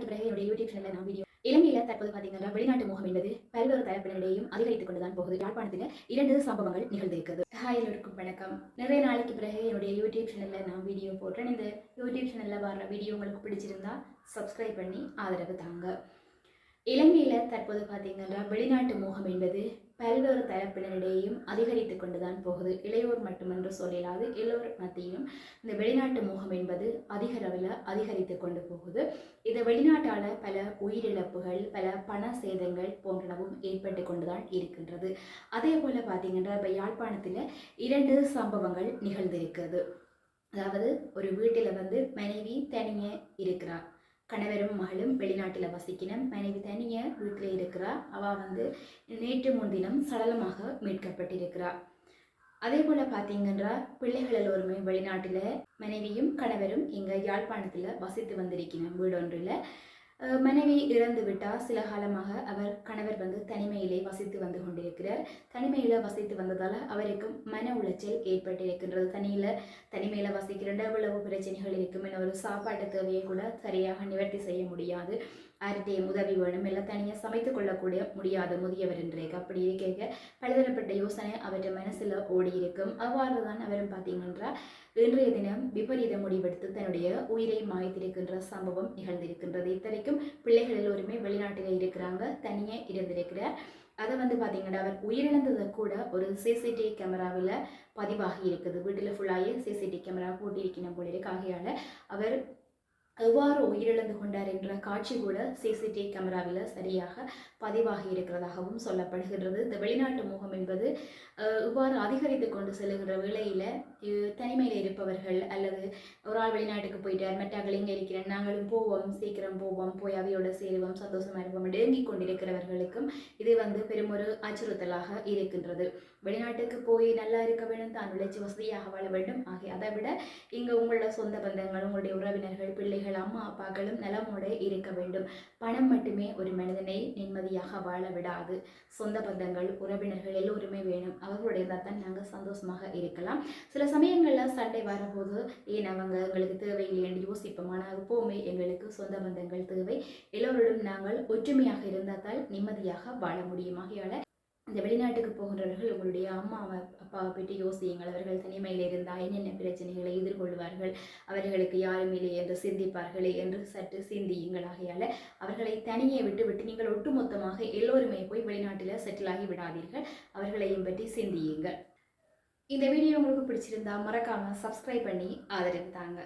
பிறகு என்னுடைய யூடியூப் சேனலில் நான் வீடியோ இலங்கையில் தற்போது பார்த்தீங்கன்னா வெளிநாட்டு முகம் என்பது பல்வேறு தரப்பினரிடையும் அதிகரித்துக் கொண்டுதான் போகுது. யாழ்ப்பாணத்தில் 2 சம்பவங்கள் நிகழ்ந்திருக்கிறது. எல்லோருக்கும் வணக்கம். நிறைய நாளைக்கு பிறகு என்னுடைய யூடியூப் சேனலில் நான் வீடியோ போடுறேன். இந்த யூடியூப் சேனலில் வர வீடியோ உங்களுக்கு பிடிச்சிருந்தா சப்ஸ்கிரைப் பண்ணி ஆதரவு தாங்க. இலங்கையில் தற்போது பார்த்தீங்கன்னா வெளிநாட்டு மோகம் என்பது பல்வேறு தரப்பினரிடையும் அதிகரித்து கொண்டுதான் போகுது. இளையோர் மட்டுமென்று சொல்லலாது, எல்லோர் மத்தியிலும் இந்த வெளிநாட்டு மோகம் என்பது அதிக அளவில் அதிகரித்து கொண்டு போகுது. இந்த வெளிநாட்டால் பல உயிரிழப்புகள், பல பண சேதங்கள் போன்றனவும் ஏற்பட்டு கொண்டுதான் இருக்கின்றது. அதே போல் பார்த்தீங்கன்னா இப்போ யாழ்ப்பாணத்தில் 2 சம்பவங்கள் நிகழ்ந்திருக்கிறது. அதாவது ஒரு வீட்டில் மனைவி தனியே இருக்கிறார். கணவரும் மகளும் வெளிநாட்டில் வசிக்கணும். மனைவி தனிய வீட்டில் இருக்கிறா. அவள் நேற்று முன்தினம் சடலமாக மீட்கப்பட்டிருக்கிறார். அதே போல் பார்த்தீங்கன்னா பிள்ளைகள் எல்லோருமே வெளிநாட்டில், மனைவியும் கணவரும் இங்கே யாழ்ப்பாணத்தில் வசித்து வந்திருக்கணும் வீடொன்றில். மனைவி இறந்து விட்டால் சில காலமாக அவர் கணவர் தனிமையிலே வசித்து வந்து கொண்டிருக்கிறார். தனிமையில் வசித்து வந்ததால் அவருக்கு மன உளைச்சல் ஏற்பட்டிருக்கின்றது. தனிமையில் வசிக்கிற எவ்வளவு பிரச்சனைகள் இருக்கும். ஒரு சாப்பாட்டு தேவையை கூட சரியாக நிவர்த்தி செய்ய முடியாது. யார்கிட்டையும் உதவி வேணும், எல்லாம் தனியாக சமைத்து கொள்ளக்கூடிய முடியாத முதியவர் என்றேக்கு. அப்படி இருக்க பலதரப்பட்ட யோசனை அவற்றை மனசில் ஓடி இருக்கும். அவ்வாறு தான் அவரும் பார்த்தீங்கன்னா இன்றைய தினம் விபரீத முடிவெடுத்து தன்னுடைய உயிரை மாய்த்திருக்கின்ற சம்பவம் நிகழ்ந்திருக்கின்றது. இத்தனைக்கும் பிள்ளைகள் எல்லோருமே வெளிநாட்டில் இருக்கிறாங்க, தனியே இருந்திருக்கிறார். அதை பார்த்தீங்கன்னா அவர் உயிரிழந்ததை கூட ஒரு சிசிடிவி கேமராவில் பதிவாகி இருக்குது. வீட்டில் ஃபுல்லாகி சிசிடிவி கேமரா போட்டிருக்கணும் போல இருக்கு. ஆகையால் அவர் எவ்வாறு உயிரிழந்து கொண்டார் என்ற காட்சி கூட சிசிடிவி கேமராவில் சரியாக பதிவாகி இருக்கிறதாகவும் சொல்லப்படுகின்றது. இந்த வெளிநாட்டு முகம் என்பது இவ்வாறு அதிகரித்து கொண்டு செல்லுகிற வேளையில் தனிமையில் இருப்பவர்கள் அல்லது ஒரு ஆள் வெளிநாட்டுக்கு போயிட்டார், மற்றாக்கள் இங்கே இருக்கிறேன், நாங்களும் போவோம், சீக்கிரம் போவோம், போய் அவையோட சேருவோம், சந்தோஷமாக இருப்போம், ஏங்கிக் கொண்டிருக்கிறவர்களுக்கும் இது பெரும் ஒரு அச்சுறுத்தலாக இருக்கின்றது. வெளிநாட்டுக்கு போய் நல்லா இருக்க வேண்டும், தான் உழைச்சி வசதியாக வாழ வேண்டும். ஆகிய அதை விட இங்கே உங்களோட சொந்த பந்தங்கள், உங்களுடைய உறவினர்கள், பிள்ளைகள், அம்மா அப்பாக்களும் நலமோடு இருக்க வேண்டும். பணம் மட்டுமே ஒரு மனிதனை நிம்மதியாக வாழ விடாது. சொந்த பந்தங்கள், உறவினர்கள் எல்லோருமே வேணும். அவர்களுடைய தான் நாங்கள் சந்தோஷமாக இருக்கலாம். சில சமயங்களில் சண்டை வரும்போது ஏன் அவங்க எங்களுக்கு தேவையில்லை என்று யோசிப்போம். ஆனால் எப்போவுமே எங்களுக்கு சொந்த பந்தங்கள் தேவை. எல்லோருடன் நாங்கள் ஒற்றுமையாக இருந்தால் நிம்மதியாக வாழ முடியும். ஆகையால் இந்த வெளிநாட்டுக்கு போகின்றவர்கள் உங்களுடைய அம்மா அப்பாவை பற்றி யோசியுங்கள். அவர்கள் தனிமையில் இருந்தால் என்னென்ன பிரச்சனைகளை எதிர்கொள்வார்கள், அவர்களுக்கு யாரும் இல்லை என்று சிந்திப்பார்களே என்று சற்று சிந்தியுங்கள். ஆகையால் அவர்களை தனியே விட்டு நீங்கள் ஒட்டுமொத்தமாக எல்லோருமே போய் வெளிநாட்டில் செட்டில் ஆகி விடாதீர்கள். அவர்களையும் பற்றி சிந்தியுங்கள். இந்த வீடியோ உங்களுக்கு பிடிச்சிருந்தா மறக்காமல் சப்ஸ்கிரைப் பண்ணி ஆதரவு தாங்க.